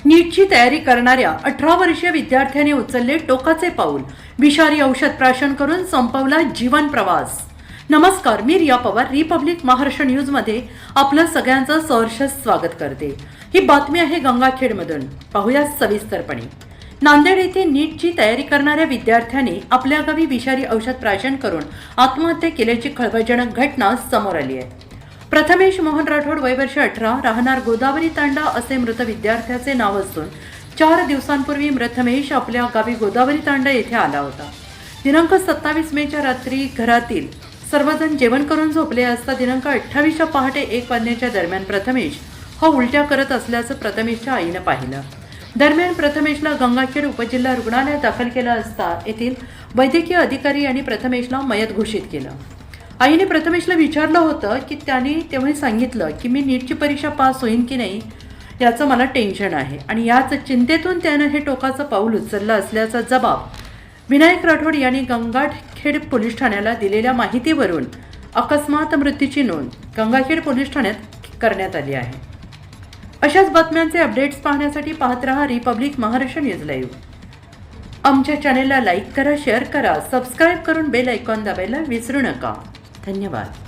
नीटची तयारी करणाऱ्या 18 वर्षीय विद्यार्थ्याने उचलले टोकाचे पाऊल. विषारी औषध प्राशन करून संपवला जीवन प्रवास. नमस्कार, मी रिया पवार, रिपब्लिक महाराष्ट्र न्यूज मध्ये आपलं सगळ्यांचं सहर्ष स्वागत करते. ही बातमी आहे गंगाखेडमधून. पाहूया सविस्तरपणे. नांदेड येथे नीटची तयारी करणाऱ्या विद्यार्थ्याने आपल्या गावी विषारी औषध प्राशन करून आत्महत्या केल्याची खळबळजनक घटना समोर आली आहे. प्रथमेश मोहन राठोड, वय वर्ष 18, राहणार गोदावरी तांडा असे मृत विद्यार्थ्याचे नाव असून 4 दिवसांपूर्वी प्रथमेश आपल्या गावी गोदावरी तांडा येथे आला होता. दिनांक 27 मेच्या रात्री घरातील सर्वजण जेवण करून झोपले असता दिनांक 28 पहाटे 1 वाजण्याच्या दरम्यान प्रथमेश हा उलट्या करत असल्याचं प्रथमेशच्या आईनं पाहिलं. दरम्यान प्रथमेशला गंगाखेड उपजिल्हा रुग्णालयात दाखल केलं असता येथील वैद्यकीय अधिकारी यांनी प्रथमेशला मयत घोषित केलं. आईने प्रथमेशला विचारलं होतं की त्याने तेव्हा सांगितलं की मी नीटची परीक्षा पास होईन की नाही याचं मला टेन्शन आहे आणि याच चिंतेतून त्यानं हे टोकाचं पाऊल उचललं असल्याचा जबाब विनायक राठोड यांनी गंगाखेड पोलीस ठाण्याला दिलेल्या माहितीवरून अकस्मात मृत्यूची नोंद गंगाखेड पोलीस ठाण्यात करण्यात आली आहे. अशाच बातम्यांचे अपडेट्स पाहण्यासाठी पाहत रहा रिपब्लिक महाराष्ट्र न्यूज लाईव्ह. आमच्या चॅनेलला लाईक करा, शेअर करा, सबस्क्राईब करून बेल आयकॉन दाबायला विसरू नका. धन्यवाद.